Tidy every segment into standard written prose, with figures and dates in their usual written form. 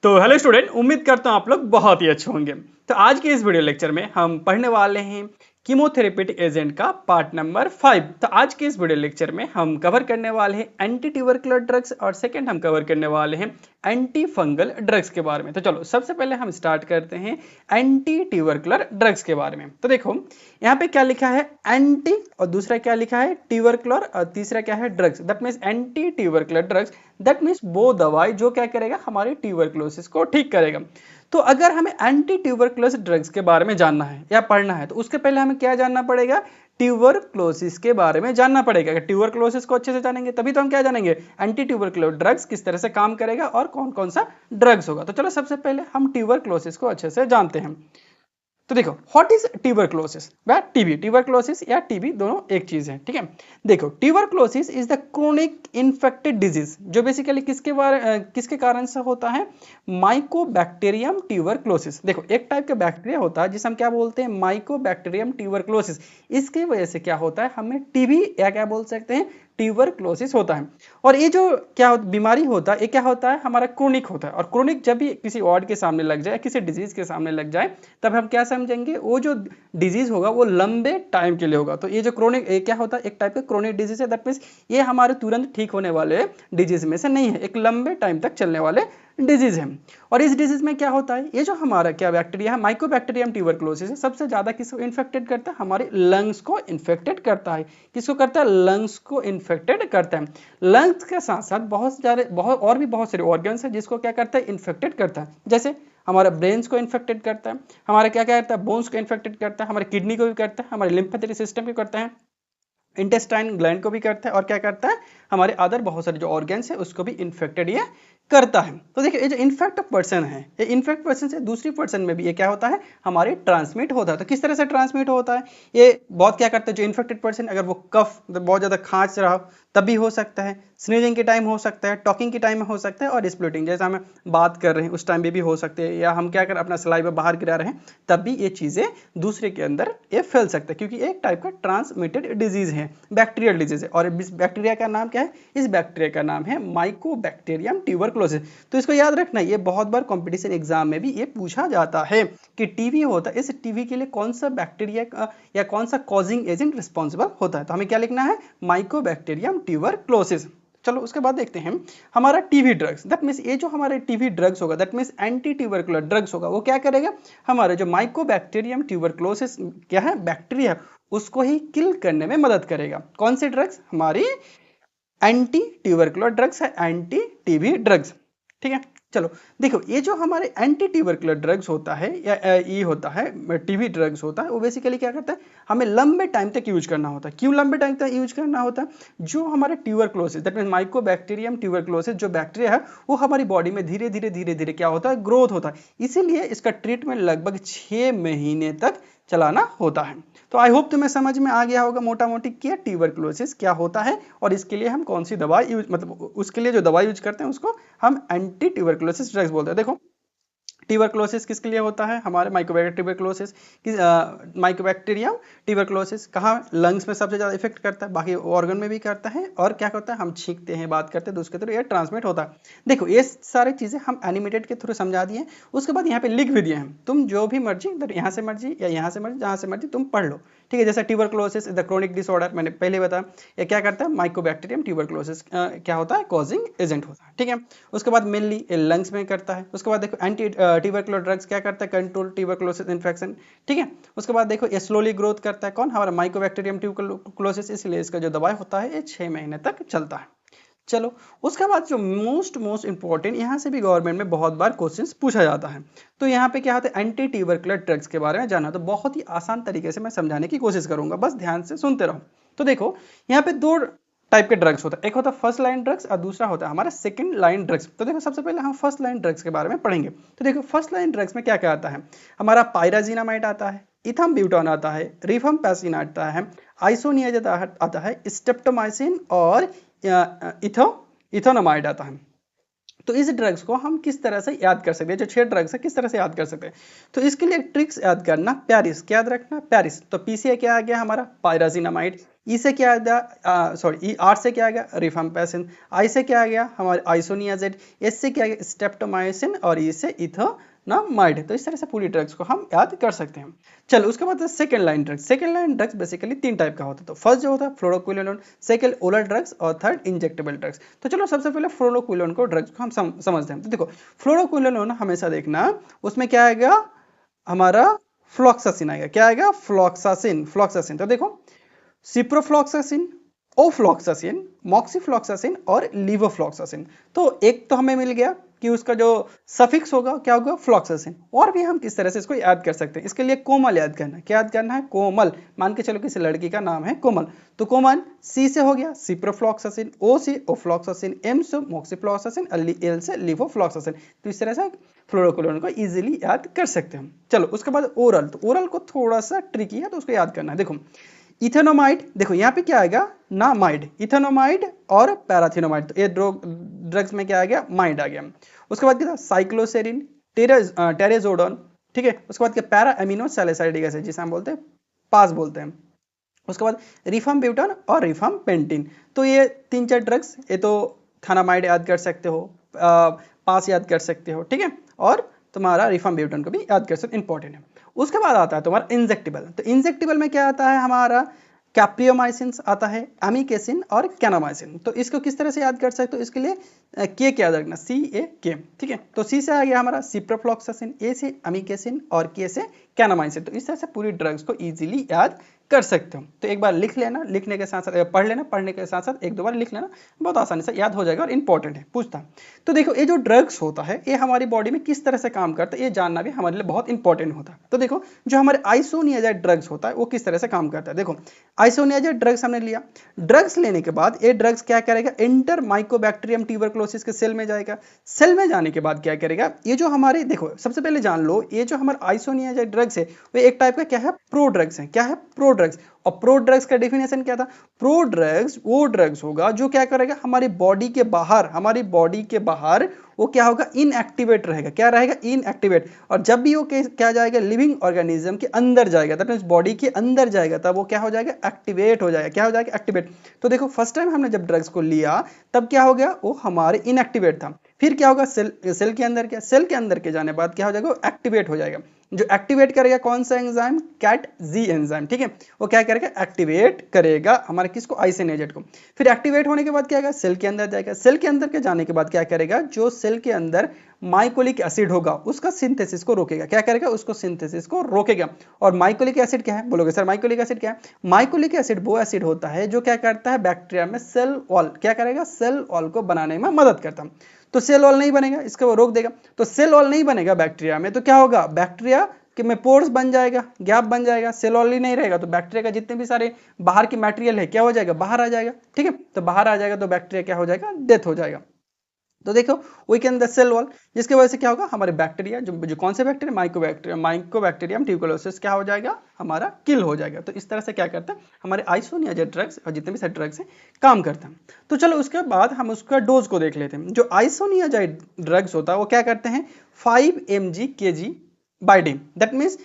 तो hello student, उम्मीद करता हूँ आप लोग बहुत ही अच्छे होंगे। तो आज के इस वीडियो लेक्चर में हम पढ़ने वाले हैं कीमोथेरेपेटिक एजेंट का पार्ट नंबर 5। तो आज के इस वीडियो लेक्चर में हम कवर करने वाले हैं एंटी ट्यूबरकुलर ड्रग्स और सेकंड हम कवर करने वाले हैं एंटी फंगल ड्रग्स के बारे में। तो चलो सबसे पहले हम स्टार्ट करते हैं एंटी ट्यूबरकुलर ड्रग्स के बारे में। तो देखो यहाँ पे क्या लिखा है, एंटी और दूसरा क्या लिखा है ट्यूबरकुलर और तीसरा क्या है drugs. That means anti tubercular drugs, that means वो दवाई जो क्या करेगा, हमारी ट्यूबरकुलोसिस को ठीक करेगा। तो अगर हमें एंटी ट्यूबरकुलोसिस ड्रग्स के बारे में जानना है या पढ़ना है तो उसके पहले हमें क्या जानना पड़ेगा, ट्यूबरकुलोसिस के बारे में जानना पड़ेगा। अगर ट्यूबरकुलोसिस को अच्छे से जानेंगे तभी तो हम क्या जानेंगे, एंटी ट्यूबरकुलर ड्रग्स किस तरह से काम करेगा और कौन कौन सा ड्रग्स होगा। तो चलो सबसे पहले हम ट्यूबरकुलोसिस को अच्छे से जानते हैं। तो देखो व्हाट इज ट्यूबरकुलोसिस व टीबी। ट्यूबरकुलोसिस या टीबी दोनों एक चीज है, ठीक है। देखो tuberculosis is the chronic infected disease जो बेसिकली किसके कारण से होता है, माइकोबैक्टीरियम ट्यूबरकुलोसिस। देखो एक टाइप का बैक्टीरिया होता है जिसे हम क्या बोलते हैं, माइकोबैक्टीरियम ट्यूबरकुलोसिस। इसकी वजह से क्या होता है, हमें टीबी या क्या बोल सकते हैं, ट्यूबरकुलोसिस होता है। और ये जो क्या बीमारी होता है ये क्या होता है, हमारा क्रोनिक होता है। और क्रोनिक जब भी किसी वार्ड के सामने लग जाए, किसी डिजीज के सामने लग जाए, तब हम क्या समझेंगे, वो जो डिजीज होगा वो लंबे टाइम के लिए होगा। तो ये जो क्रोनिक क्या होता है, एक टाइप का क्रोनिक डिजीज है। दैट मीन्स ये हमारे तुरंत ठीक होने वाले डिजीज में से नहीं है, एक लंबे टाइम तक चलने वाले डिजीज है। और इस डिजीज में क्या होता है, ये जो हमारा क्या बैक्टीरिया है, माइकोबैक्टीरियम ट्यूबरकुलोसिस है, सबसे ज्यादा किसको इन्फेक्टेड करता है, हमारे लंग्स को इन्फेक्टेड करता है। किसको करता है, लंग्स को इन्फेक्टेड करता है। लंग्स के साथ साथ बहुत और भी बहुत सारे ऑर्गन्स है जिसको क्या करता है, इन्फेक्टेड करता है। जैसे हमारे ब्रेन्स को इन्फेक्टेड करता है, हमारे क्या क्या करता है, बोन्स को इन्फेक्टेड करता है, हमारे किडनी को भी करता है, हमारे लिम्फेटिक सिस्टम को करता है, इंटेस्टाइन ग्लैंड को भी करता है, और क्या करता है, हमारे अदर बहुत सारे जो ऑर्गन्स है उसको भी इन्फेक्टेड ये करता है। तो देखिए ये जो इन्फेक्ट पर्सन है, ये इन्फेक्ट पर्सन से दूसरी पर्सन में भी ये क्या होता है, हमारे ट्रांसमिट होता है। तो किस तरह से ट्रांसमिट होता है, ये बहुत क्या करता है, जो इन्फेक्टेड पर्सन अगर वो कफ बहुत ज़्यादा खांच रहा हो तब भी हो सकता है, स्नीजिंग के टाइम हो सकता है, टॉकिंग के टाइम में हो सकता है, और स्प्लिटिंग जैसे हम बात कर रहे हैं उस टाइम में भी हो सकते हैं, या हम क्या कर अपना सलाइवा बाहर गिरा रहे हैं तब भी ये चीज़ें दूसरे के अंदर ये फैल सकता है, क्योंकि एक टाइप का ट्रांसमिटेड डिजीज है, बैक्टीरियल डिजीज है। और इस बैक्टीरिया का नाम क्या है, इस बैक्टीरिया का नाम है माइकोबैक्टीरियम ट्यूबरकुलोसिस। तो इसको याद रखना, ये बहुत बार कंपटीशन एग्जाम में भी ये पूछा जाता है कि टीबी होता है, इस टीबी के लिए कौन सा बैक्टीरिया या कौन सा कॉजिंग एजेंट रिस्पॉन्सिबल होता है। तो हमें क्या लिखना है, माइकोबैक्टीरियम ट्यूबरकुलोसिस। चलो उसके बाद देखते हैं हमारा टीबी ड्रग्स। दैट मीन्स ये जो हमारे टीबी ड्रग्स होगा, that means anti tubercular drugs होगा, वो क्या करेगा, हमारे जो माइकोबैक्टीरियम ट्यूबरकुलोसिस क्या है, बैक्टीरिया, उसको ही किल करने में मदद करेगा। कौन से ड्रग्स, हमारी एंटी ट्यूबरकुलर ड्रग्स है, एंटी टीबी ड्रग्स, ठीक है। चलो देखो ये जो हमारे एंटी ट्यूबरकुलर ड्रग्स होता है या ये होता है टीबी ड्रग्स होता है, वो बेसिकली क्या करता है, हमें लंबे टाइम तक यूज करना होता है। क्यों लंबे टाइम तक यूज करना होता है, जो हमारे tuberculosis that mean Mycobacterium tuberculosis जो बैक्टीरिया है वो हमारी बॉडी में धीरे धीरे क्या होता है, ग्रोथ होता है। इसीलिए इसका ट्रीटमेंट लगभग 6 महीने तक चलाना होता है। तो आई होप तुम्हें समझ में आ गया होगा मोटा मोटी क्या ट्यूबरकुलोसिस क्या होता है, और इसके लिए हम कौन सी दवा यूज, मतलब उसके लिए जो दवा यूज करते हैं उसको हम एंटी ट्यूबरकुलोसिस ड्रग्स बोलते हैं। देखो ट्यूबरकुलोसिस किसके लिए होता है, हमारे माइकोबैक्टीरियम ट्यूबरकुलोसिस कहाँ, लंग्स में सबसे ज़्यादा इफेक्ट करता है, बाकी ऑर्गन में भी करता है, और क्या करता है, हम छींकते हैं, बात करते हैं तो उसके थ्रू ये ट्रांसमिट होता है। देखो ये सारी चीज़ें हम एनिमेटेड के थ्रू समझा दिए। उसके बाद यहाँ पे लिख भी दिए हैं, तुम जो भी मर्जी यहाँ से मर्जी या यहाँ से मर्जी जहाँ से मर्जी तुम पढ़ लो, ठीक है। जैसे ट्यूबरकुलोसिस द क्रोनिक डिसऑर्डर, मैंने पहले बताया ये क्या करता है, माइकोबैक्टीरियम ट्यूबरकुलोसिस क्या होता है, कॉजिंग एजेंट होता है, ठीक है। उसके बाद मेनली लंग्स में करता है। उसके बाद देखो एंटी ट्यूबरकुलर ड्रग्स क्या करता है, कंट्रोल ट्यूबरकुलोसिस इन्फेक्शन, ठीक है। उसके बाद देखो ये स्लोली ग्रोथ करता है, कौन, हमारा माइकोबैक्टीरियम ट्यूबरकुलोसिस, इसलिए इसका जो दवाई होता है ये 6 महीने तक चलता है। चलो उसके बाद जो मोस्ट इंपॉर्टेंट, यहाँ से भी गवर्नमेंट में बहुत बार क्वेश्चंस पूछा जाता है। तो यहाँ पे क्या होता है, एंटी ट्यूबरकुलर ड्रग्स के बारे में जानना। तो बहुत ही आसान तरीके से मैं समझाने की कोशिश करूंगा, बस ध्यान से सुनते रहो। तो देखो यहाँ पे दो टाइप के ड्रग्स होता है, एक होता है फर्स्ट लाइन ड्रग्स और दूसरा होता है हमारा सेकंड लाइन ड्रग्स। तो देखो सबसे पहले हम फर्स्ट लाइन ड्रग्स के बारे में पढ़ेंगे। तो देखो फर्स्ट लाइन ड्रग्स में क्या क्या आता है, हमारा पायराजिनामाइड आता है, इथाम्ब्यूटॉन आता है, रिफाम्पैसिन आता है, आइसोनियाज़िड आता है, स्ट्रेप्टोमाइसिन और इथोनामाइड आता है। तो इस ड्रग्स को हम किस तरह से याद कर सकते हैं, जो 6 ड्रग्स है किस तरह से याद कर सकते हैं। तो इसके लिए एक ट्रिक्स याद करना, प्यारिस क्या याद रखना, प्यारिस। तो पीसीए क्या आ गया, हमारा पायराजिनामाइड, ई से क्या आ गया, सॉरी आर से क्या आ गया, रिफाम्पैसिन। आई से क्या आ गया, हमारे आइसोनियाजेड। एस से क्या आ गया, स्ट्रेप्टोमाइसिन। और ई से इथोनामाइड। तो इस तरह से पूरी ड्रग्स को हम याद कर सकते हैं। चलो उसके बाद second line drugs. Second line drugs basically 3 type का होता है। तो फर्स्ट जो होता है फ्लोरोक्विनोलोन, सेकंड ओरल ड्रग्स और थर्ड इंजेक्टेबल ड्रग्स। तो चलो सबसे पहले फ्लोरोक्विनोलोन को ड्रग्स को हम समझते हैं। तो देखो फ्लोरोक्विनोलोन हमेशा देखना उसमें क्या आएगा, हमारा फ्लॉक्सासिन आएगा। क्या आएगा, फ्लॉक्सासिन। फ्लॉक्सासिन तो देखो सिप्रोफ्लॉक्सासिन, ओफ्लॉक्सासिन, मॉक्सीफ्लॉक्सासिन और लीवोफ्लॉक्सासिन। तो एक तो हमें मिल गया कि उसका जो सफिक्स होगा क्या होगा, फ्लॉक्सासिन। और भी हम किस तरह से इसको याद कर सकते हैं, इसके लिए कोमल याद करना है। क्या याद करना है, कोमल। मान के चलो किसी लड़की का नाम है कोमल, तो कोमल सी से हो गया सिप्रोफ्लॉक्सासिन, ओ से ओफ्लॉक्सासिन, एम से मॉक्सीफ्लॉक्सासिन, एल से लीवोफ्लॉक्सासिन। तो इस तरह से फ्लोरोक्विनोलोन को इजीली याद कर सकते हैं। चलो उसके बाद ओरल। तो ओरल को थोड़ा सा ट्रिकी है तो उसको याद करना है। देखो इथेनोमाइड, देखो यहाँ पे क्या आएगा ना माइड, इथेनोमाइड और पैराथिनोमाइड। तो ये ड्रग्स में क्या आ गया, माइड आ गया। उसके बाद क्या था, साइक्लोसेरिन, टेरेजोडोन। ठीक है, उसके बाद क्या, पैरा एमिनो सैलिसाइलिक एसिड जिसे हम बोलते हैं पास बोलते हैं। उसके बाद रिफाम्ब्यूटान और रिफाम्पेंटिन। तो ये 3-4 ड्रग्स, ये तो थानामाइड याद कर सकते हो, पास याद कर सकते हो। ठीक है, और तुम्हारा रिफाम्ब्यूटान को भी याद कर सकते, इंपॉर्टेंट है। उसके बाद आता है तुम्हारा इंजेक्टेबल। तो इंजेक्टेबल में क्या आता है, हमारा कैप्रियोमाइसिन आता है, एमिकेसिन और कैनामाइसिन। तो इसको किस तरह से याद कर सकते हो, इसके लिए के क्या याद रखना, CAK। ठीक है, तो सी से आ गया हमारा सिप्रोफ्लॉक्सासिन, ए से एमिकेसिन और के से कैनामाइसिन। तो इस तरह से पूरी ड्रग्स को इजीली याद कर सकते हो। तो एक बार लिख लेना, लिखने के साथ साथ पढ़ लेना, पढ़ने के साथ साथ 1-2 बार लिख लेना, बहुत आसानी से याद हो जाएगा और इंपॉर्टेंट है, पूछता। तो देखो ये जो ड्रग्स होता है ये हमारी बॉडी में किस तरह से काम करता है ये जानना भी हमारे लिए बहुत इंपॉर्टेंट होता है। तो देखो जो हमारे आइसोनियाजाइड ड्रग्स होता है वो किस तरह से काम करता है। देखो आइसोनियाजाइड ड्रग्स हमने लिया, ड्रग्स लेने के बाद ये ड्रग्स क्या करेगा, इंटर माइकोबैक्टीरियम ट्यूबरक्लोसिस के सेल में जाएगा। सेल में जाने के बाद क्या करेगा, ये जो हमारे, देखो सबसे पहले जान लो ये जो हमारे आइसोनियाजाइड ड्रग्स है वो एक टाइप का क्या है, प्रो ड्रग्स है। क्या है, प्रो ड्रग्स। और प्रो ड्रग्स का डेफिनेशन क्या था, प्रो ड्रग्स वो ड्रग्स होगा जो क्या करेगा, हमारी बॉडी के बाहर, हमारी बॉडी के बाहर वो क्या होगा, इनएक्टिवेट रहेगा। क्या रहेगा, इनएक्टिवेट। और जब भी वो क्या जाएगा, लिविंग ऑर्गेनिज्म के अंदर जाएगा, दैट मींस बॉडी के अंदर जाएगा, तब वो क्या हो जाएगा, एक्टिवेट हो जाएगा। क्या हो जाएगा, एक्टिवेट। तो देखो फर्स्ट टाइम हमने जब ड्रग्स को लिया तब क्या हो गया, वो हमारे इनएक्टिवेट था। फिर क्या होगा, सेल के अंदर, क्या सेल के अंदर के जाने बाद क्या हो जाएगा, वो एक्टिवेट हो जाएगा। जो एक्टिवेट करेगा कौन सा एंजाइम, कैट-जी एंजाइम। ठीक है, वो क्या करेगा, एक्टिवेट करेगा हमारे किसको, आइसोनियाजाइड को। फिर एक्टिवेट होने के बाद क्या होगा, सेल के अंदर जाएगा। सेल के अंदर के जाने के बाद क्या करेगा, जो सेल के अंदर माइकोलिक एसिड होगा उसका सिंथेसिस को रोकेगा। क्या करेगा, उसको सिंथेसिस को रोकेगा। और माइकोलिक एसिड क्या है, बोलोगे सर माइकोलिक एसिड क्या है। माइकोलिक एसिड वो एसिड होता है जो क्या करता है, बैक्टीरिया में सेल वॉल, क्या करेगा, सेल वॉल को बनाने में मदद करता है। तो सेल वॉल नहीं बनेगा, इसको वो रोक देगा। तो सेल वॉल नहीं बनेगा बैक्टीरिया में, तो क्या होगा, बैक्टीरिया कि में पोर्स बन जाएगा, गैप बन जाएगा। सेल वॉल ही नहीं रहेगा तो बैक्टीरिया का जितने भी सारे बाहर की मटेरियल है क्या हो जाएगा, बाहर आ जाएगा। ठीक है, तो बाहर आ जाएगा तो बैक्टीरिया क्या हो जाएगा, डेथ हो जाएगा। तो देखो we can the cell wall, जिसकी वजह से क्या होगा, हमारे बैक्टीरिया जो कौन से बैक्टीरिया, माइकोबैक्टीरियम ट्यूबरकुलोसिस क्या हो जाएगा, हमारा किल हो जाएगा। तो इस तरह से क्या करता है, हमारे आइसोनियाजाइड ड्रग्स और जितने भी सारे ड्रग्स हैं काम करता है। तो चलो उसके बाद हम उसका डोज को देख लेते हैं। जो आइसोनियाजाइड ड्रग्स होता है वो क्या करते हैं, 5 mg/kg by day. That means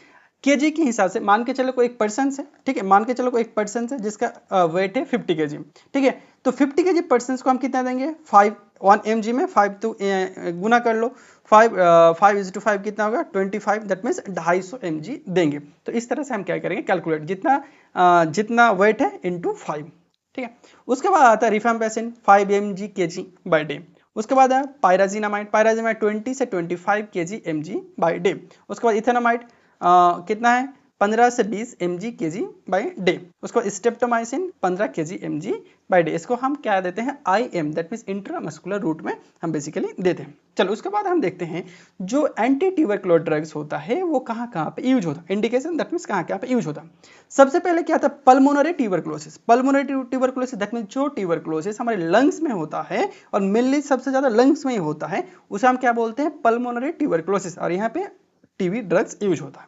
KG के हिसाब से मान के चलो कोई एक पर्सन है, ठीक है, मान के चलो कोई एक पर्सन है जिसका वेट है 50 kg। ठीक है, तो 50 kg पर्सन को हम कितना देंगे, 1 mg में 5 तो गुना कर लो, 5:5 कितना होगा, 25। दैट मीन्स 250 mg देंगे। तो इस तरह से हम क्या करेंगे, कैलकुलेट जितना वेट है इंटू 5। ठीक है, उसके बाद आता है रिफाम्पैसिन 5 mg/kg बाय डे। उसके बाद है पायराजिनामाइड 20 से 25 kg/mg बाय डे। उसके बाद इथेनोमाइड कितना है, 15 से 20 mg/kg बाय डे। उसको स्ट्रेप्टोमाइसिन 15 kg/mg बाय डे। इसको हम क्या देते हैं, IM, that means intramuscular route में हम बेसिकली देते हैं। चलो उसके बाद हम देखते हैं जो एंटी ट्यूबरकुलर ड्रग्स होता है वो कहाँ कहाँ पे यूज होता है, इंडिकेशन दैट मीन्स कहाँ कहाँ पे यूज होता है। सबसे पहले क्या था, pulmonary tuberculosis. Pulmonary tuberculosis that means जो ट्यूबरकुलोसिस हमारे लंग्स में होता है और मेनली सबसे ज्यादा लंग्स में ही होता है, उसे हम क्या बोलते हैं, पल्मोनरी ट्यूबरकुलोसिस। और यहाँ पे टीबी ड्रग्स यूज होता है।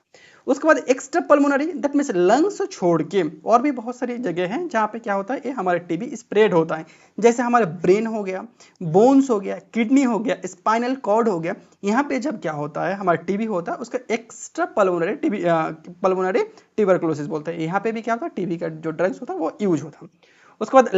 उसके बाद extra pulmonary that means lungs छोड़ के और भी बहुत सारी जगह हैं जहाँ पे क्या होता है, ये हमारे टीबी स्प्रेड होता है। जैसे हमारे ब्रेन हो गया, बोन्स हो गया, किडनी हो गया, स्पाइनल कॉर्ड हो गया, यहाँ पे जब क्या होता है हमारा टीबी होता है उसका extra pulmonary TB pulmonary tuberculosis बोलते हैं। यहाँ पे भी क्या होता है, टीबी का जो ड्रग्स होता है वो यूज होता है। उसके बाद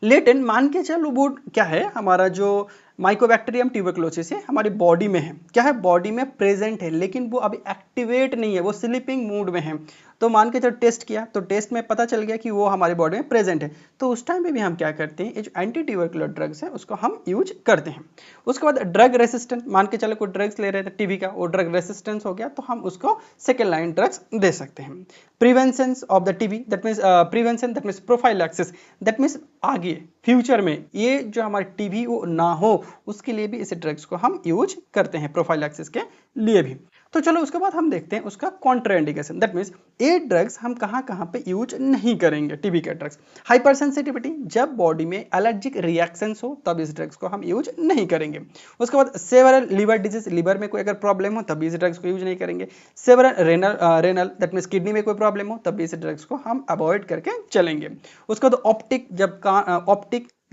लेटेंट मान के चलो वो क्या है, हमारा जो माइकोबैक्टीरियम ट्यूबरकुलोसिस है हमारी बॉडी में है, क्या है बॉडी में प्रेजेंट है, लेकिन वो अभी एक्टिवेट नहीं है, वो स्लीपिंग मूड में है। तो मान के चलो टेस्ट किया तो टेस्ट में पता चल गया कि वो हमारी बॉडी में प्रेजेंट है, तो उस टाइम पे भी हम क्या करते हैं, ये जो एंटी ट्यूबरकुलर ड्रग्स है उसको हम यूज करते हैं। उसके बाद ड्रग रेसिस्टेंट, मान के चलो कोई ड्रग्स ले रहे थे टीबी का, वो ड्रग रेसिस्टेंस हो गया तो हम उसको सेकेंड लाइन ड्रग्स दे सकते हैं। Prevention of the TB that means prevention that means prophylaxis that means आगे फ्यूचर में ये जो हमारी टीबी वो ना हो उसके लिए भी इस ड्रग्स को हम यूज करते हैं, प्रोफाइलैक्सिस के लिए भी। तो चलो उसके बाद हम देखते हैं उसका कॉन्ट्राइंडिकेशन दैट मीन्स ये ड्रग्स हम कहाँ पे यूज नहीं करेंगे टीबी के ड्रग्स। हाइपर सेंसिटिविटी, जब बॉडी में एलर्जिक रिएक्शंस हो तब इस ड्रग्स को हम यूज नहीं करेंगे। उसके बाद सेवरल लिवर डिजीज, लिवर में कोई अगर प्रॉब्लम हो तब भी इस ड्रग्स को यूज नहीं करेंगे। Several renal that means kidney में कोई प्रॉब्लम हो तब भी इस ड्रग्स को हम अवॉइड करके चलेंगे। उसके बाद ऑप्टिक, जब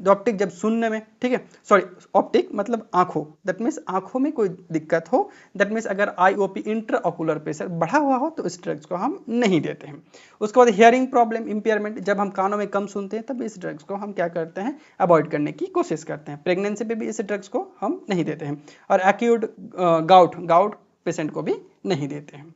ऑप्टिक जब सुनने में, ठीक है सॉरी ऑप्टिक मतलब आंखों, दैट मीन्स आंखों में कोई दिक्कत हो, दैट मीन्स अगर आईओपी इंट्रा ऑकुलर प्रेशर बढ़ा हुआ हो तो इस ड्रग्स को हम नहीं देते हैं। उसके बाद हियरिंग प्रॉब्लम इम्पेयरमेंट, जब हम कानों में कम सुनते हैं तब इस ड्रग्स को हम क्या करते हैं, अवॉइड करने की कोशिश करते हैं। प्रेगनेंसी पे भी इस ड्रग्स को हम नहीं देते हैं। और एक्यूट गाउट पेशेंट को भी नहीं देते हैं।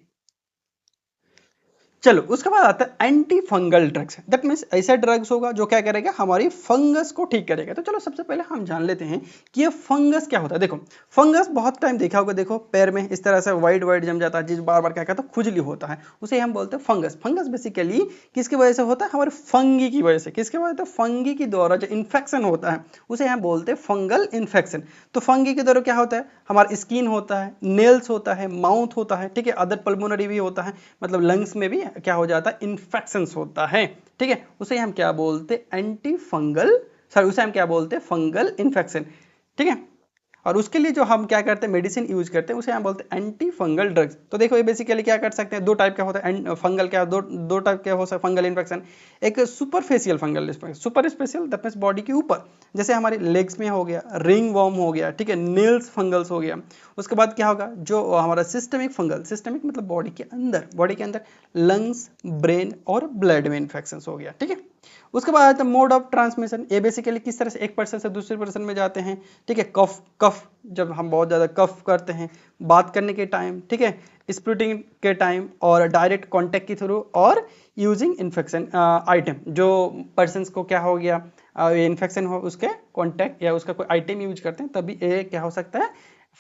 चलो उसके बाद आता है anti fungal drugs, that means ऐसा ड्रग्स होगा जो क्या करेगा, हमारी फंगस को ठीक करेगा। तो चलो सबसे पहले हम जान लेते हैं कि ये फंगस क्या होता है। देखो फंगस बहुत टाइम देखा होगा, देखो पैर में इस तरह से वाइट जम जाता है, जिस बार क्या कहता है खुजली होता है, उसे हम बोलते हैं फंगस। फंगस बेसिकली किसकी वजह से होता है, हमारे फंगी की वजह से। किसकी वजह से, फंगी के द्वारा जो इन्फेक्शन होता है उसे हम बोलते हैं फंगल इन्फेक्शन। तो फंगी के द्वारा क्या होता है, हमारा स्किन होता है, नेल्स होता है, माउथ होता है, ठीक है, अदर पल्मोनरी भी होता है, मतलब लंग्स में भी क्या हो जाता है, इन्फेक्शंस होता है, ठीक है, उसे हम क्या बोलते हैं, एंटी फंगल, सॉरी उसे हम क्या बोलते हैं, फंगल इन्फेक्शन, ठीक है। और उसके लिए जो हम क्या करते हैं, मेडिसिन यूज करते हैं, उसे हम बोलते हैं एंटी फंगल ड्रग्स। तो देखो ये बेसिकली क्या कर सकते हैं, दो टाइप का होता है फंगल, क्या दो टाइप के हो सकते फंगल इन्फेक्शन। एक superficial fungal infection, superficial that means body के ऊपर, जैसे हमारे लेग्स में हो गया, रिंग वॉर्म हो गया, ठीक है, नेल्स फंगल्स हो गया। उसके बाद क्या होगा, जो हमारा सिस्टमिक फंगल, सिस्टमिक मतलब बॉडी के अंदर लंग्स, ब्रेन और ब्लड में इन्फेक्शन हो गया, ठीक है। उसके बाद आता है मोड ऑफ ट्रांसमिशन, ये बेसिकली किस तरह से एक पर्सन से दूसरे पर्सन में जाते हैं, ठीक है। कफ जब हम बहुत ज़्यादा कफ करते हैं बात करने के टाइम, ठीक है, स्प्लिटिंग के टाइम, और डायरेक्ट कांटेक्ट के थ्रू, और यूजिंग इन्फेक्शन आइटम, जो पर्सन को क्या हो गया इन्फेक्शन हो उसके कांटेक्ट या उसका कोई आइटम यूज करते हैं, तभी ये क्या हो सकता है,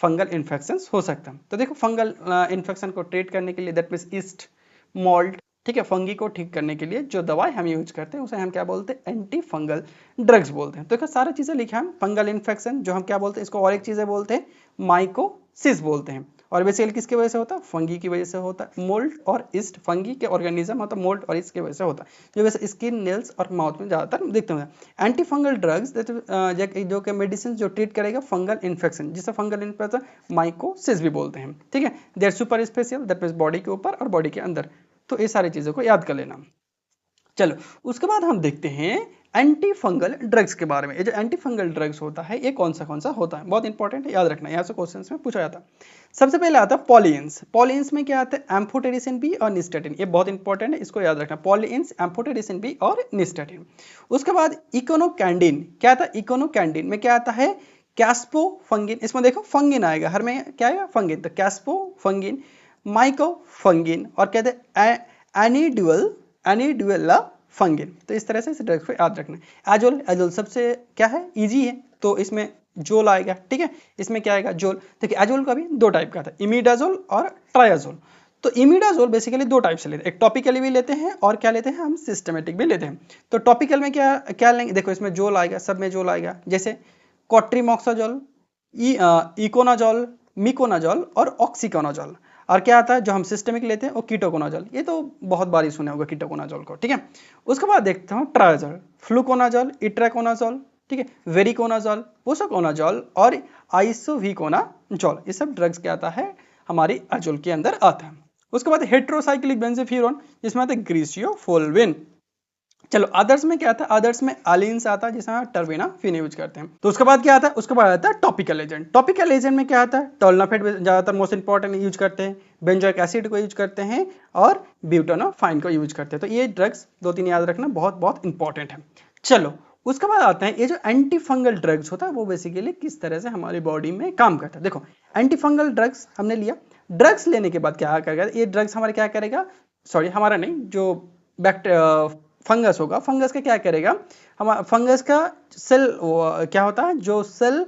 फंगल इन्फेक्शन हो सकता है। तो देखो फंगल इन्फेक्शन को ट्रीट करने के लिए दैट मीन्स ईस्ट मोल्ड, ठीक है, फंगी को ठीक करने के लिए जो दवाई हम यूज करते हैं उसे हम क्या बोलते हैं, एंटी फंगल ड्रग्स बोलते हैं। तो देखो सारी चीजें लिखा है, फंगल इन्फेक्शन जो हम क्या बोलते हैं, इसको और एक चीजें बोलते हैं, माइकोसिस बोलते हैं। और बेसिकली किसकी वजह से होता है, फंगी की वजह से होता है। मोल्ड और ईस्ट, फंगी के ऑर्गेनिज्म होता है मोल्ड और ईस्ट की वजह से होता है, जो वैसे स्किन, नेल्स और माउथ में ज्यादातर दिखते हैं। एंटी फंगल ड्रग्स जो कि मेडिसिन जो ट्रीट करेगा फंगल इन्फेक्शन, जिसे फंगल इन्फेक्शन माइकोसिस भी बोलते हैं, ठीक है। They are super special, that means body के ऊपर और बॉडी के अंदर। तो ये सारी चीजों को याद कर लेना। चलो उसके बाद हम देखते हैं एंटी फंगल ड्रग्स के बारे में। ये जो एंटी फंगल ड्रग्स होता है ये कौन सा होता है, बहुत इंपॉर्टेंट है, याद रखना, यहाँ से क्वेश्चंस में पूछा जाता है। सबसे पहले आता है पॉलियंस। पॉलियंस में क्या आता है, एम्फोटेरिसिन बी और निस्टेटिन, ये बहुत इंपॉर्टेंट है, इसको याद रखना, पॉलियंस, एम्फोटेरिसिन बी और निस्टेटिन। उसके बाद इकोनोकैंडिन, क्या आता है, इकोनोकैंडिन में क्या आता है, कैस्पोफंगिन, इसमें देखो फंगिन आएगा, हर में क्या आएगा, फंगिन, तो कैस्पोफंगिन, माइकोफंगिन, और कहते हैं एनिड्यूला फंगिन। तो इस तरह से इस ड्रग्स को याद रखना है। एजोल सबसे क्या है, इजी है, तो इसमें जोल आएगा, ठीक है, इसमें क्या आएगा, जोल। देखिए एजोल का भी दो टाइप का था, इमिडाजोल और ट्रायाजोल। तो इमिडाजोल बेसिकली दो टाइप से लेते हैं, एक टॉपिकली भी लेते हैं और क्या लेते हैं हम, सिस्टमेटिक भी लेते हैं। तो टॉपिकल में क्या लेंगे, देखो इसमें जोल आएगा, सब में जोल आएगा, जैसे कॉट्रीमॉक्साजोल, इकोनाजोल, मिकोनाजोल और ऑक्सीकोनाजोल। और क्या आता है जो हम सिस्टमिक लेते हैं वो कीटोकोनाजोल, ये तो बहुत बार ही सुना होगा कीटोकोनाजोल को, ठीक है। उसके बाद देखते हैं ट्रायाजोल, फ्लूकोनाजोल, इट्राकोनाजोल, ठीक है, वेरिकोनाजोल, पोसोकोनाजोल और आइसोविकोनाजोल, ये सब ड्रग्स क्या आता है, हमारी एजोल के अंदर आता है। उसके बाद हेट्रोसाइक्लिक बेंजोफ्यूरॉन, जिसमें आता है ग्रीसियोफोल्विन। चलो अदर्स में क्या आता है, अदर्स में अलीन्स आता है जिसमें हम टर्बिनाफिन यूज करते हैं। तो उसके बाद क्या आता है, उसके बाद आता है टॉपिकल एजेंट। टॉपिकल एजेंट में क्या आता है, टोल्नाफेट ज्यादातर मोस्ट इंपॉर्टेंट यूज करते हैं, बेंजोइक एसिड को यूज करते हैं और ब्यूटानोफाइन को यूज करते हैं। तो ये ड्रग्स 2-3 याद रखना बहुत बहुत इंपॉर्टेंट है। चलो उसके बाद आते हैं ये जो एंटी फंगल ड्रग्स होता है वो बेसिकली किस तरह से हमारी बॉडी में काम करता है। देखो एंटी फंगल ड्रग्स हमने लिया, ड्रग्स लेने के बाद क्या करेगा ये ड्रग्स हमारे क्या करेगा, सॉरी हमारा नहीं, जो फंगस होगा, फंगस का क्या करेगा, हम फंगस का सेल क्या होता है, जो सेल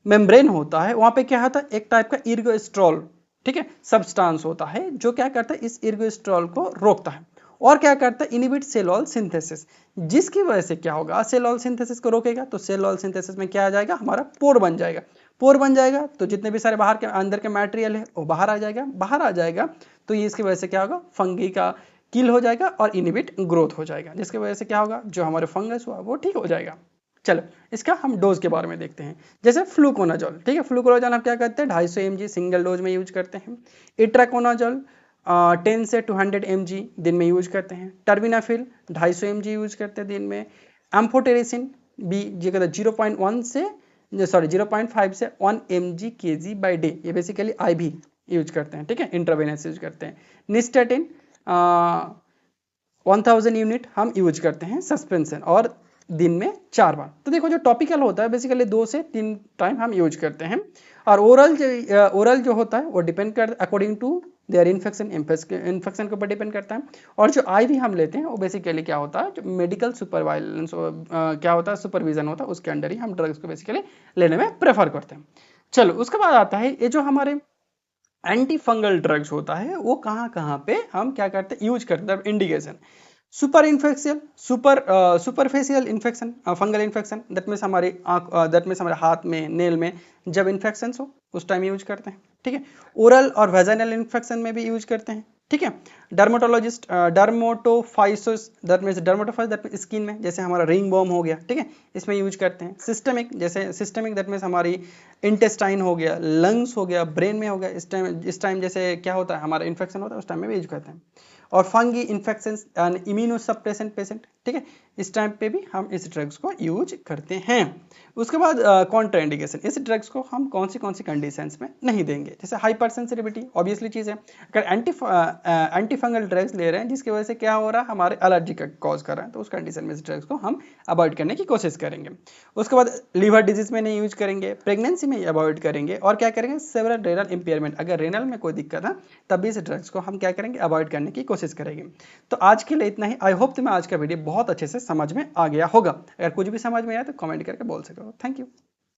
मेम्ब्रेन होता है वहां पे क्या होता है, एक टाइप का इर्गोस्ट्रॉल, ठीक है, सब्सटेंस होता है जो क्या करता है इस इर्गोस्ट्रॉल को रोकता है और क्या करता है इनहिबिट सेल वॉल सिंथेसिस, जिसकी वजह से क्या होगा, सेल वॉल सिंथेसिस को रोकेगा तो सेल वॉल सिंथेसिस में क्या आ जाएगा, हमारा पोर बन जाएगा। पोर बन जाएगा तो जितने भी सारे बाहर के अंदर के मटेरियल है वो बाहर आ जाएगा, बाहर आ जाएगा तो ये इसकी वजह से क्या होगा, फंगी का किल हो जाएगा और इनहिबिट ग्रोथ हो जाएगा, जिसकी वजह से क्या होगा, जो हमारे फंगस हुआ वो ठीक हो जाएगा। चलो इसका हम डोज के बारे में देखते हैं। जैसे फ्लूकोनाजोल, ठीक है, फ्लूकोनाजोल हम क्या करते हैं 250 mg सिंगल डोज में यूज करते हैं। इट्राकोनाजोल 10 से 200 mg दिन में यूज करते हैं। टर्बिनाफिल 250 mg यूज करते हैं दिन में। एम्फोटेरिसिन भी जी कहते हैं 0.5 से 1 mg kg बाई डे, ये बेसिकली IV यूज करते हैं, ठीक है, इंट्रावेनस यूज करते हैं। निस्टेटिन 1000 यूनिट हम यूज करते हैं सस्पेंशन और दिन में 4 बार। तो देखो जो टॉपिकल होता है बेसिकली 2 से 3 टाइम हम यूज करते हैं और ओरल जो होता है वो डिपेंड कर अकॉर्डिंग टू देयर इन्फेक्शन के ऊपर डिपेंड करता है। और जो IV हम लेते हैं वो बेसिकली क्या होता है, जो मेडिकल सुपरवाइलेंस क्या होता है, सुपरविजन होता है, उसके अंडर ही हम ड्रग्स को बेसिकली लेने में प्रेफर करते हैं। चलो उसके बाद आता है ये जो हमारे एंटी फंगल ड्रग्स होता है वो कहाँ पे हम क्या करते हैं यूज करते हैं। Indication super infectious superficial infection, fungal infection, that means हमारे हाथ में, नेल में जब इन्फेक्शन हो उस टाइम यूज करते हैं, ठीक है। ओरल और वेजाइनल इन्फेक्शन में भी यूज करते हैं, ठीक है। डर्मेटोलॉजिस्ट डर्मोटोफाइसिस दैट मीन्स स्किन में, जैसे हमारा रिंग बॉम हो गया, ठीक है, इसमें यूज करते हैं। सिस्टमिक दैट मीन्स हमारी इंटेस्टाइन हो गया, लंग्स हो गया, ब्रेन में हो गया, इस टाइम जैसे क्या होता है हमारा इन्फेक्शन होता है उस टाइम में भी यूज करते हैं। और fungi infection and immunosuppressant patient, ठीक है, इस टाइम पे भी हम इस ड्रग्स को यूज करते हैं। उसके बाद कॉन्ट्राइंडिकेशन, इस ड्रग्स को हम कौन सी कंडीशंस में नहीं देंगे, जैसे हाइपर सेंसिटिविटी ऑब्वियसली चीज़ है, अगर एंटी फंगल ड्रग्स ले रहे हैं जिसकी वजह से क्या हो रहा है, हमारे एलर्जी का कॉज कर रहा है, तो उस कंडीशन में इस ड्रग्स को हम अवॉइड करने की कोशिश करेंगे। उसके बाद लीवर डिजीज में नहीं यूज करेंगे, प्रेगनेंसी में अवॉइड करेंगे और क्या करेंगे, सेवरल रेनल इंपेयरमेंट, अगर रेनल में कोई दिक्कत है तब भी इस ड्रग्स को हम क्या करेंगे, अवॉइड करने की कोशिश करेंगे। तो आज के लिए इतना ही। आई होप तुम्हें आज का वीडियो बहुत अच्छे से समझ में आ गया होगा। अगर कुछ भी समझ में आया तो कमेंट करके बोल सकते हो। Thank you.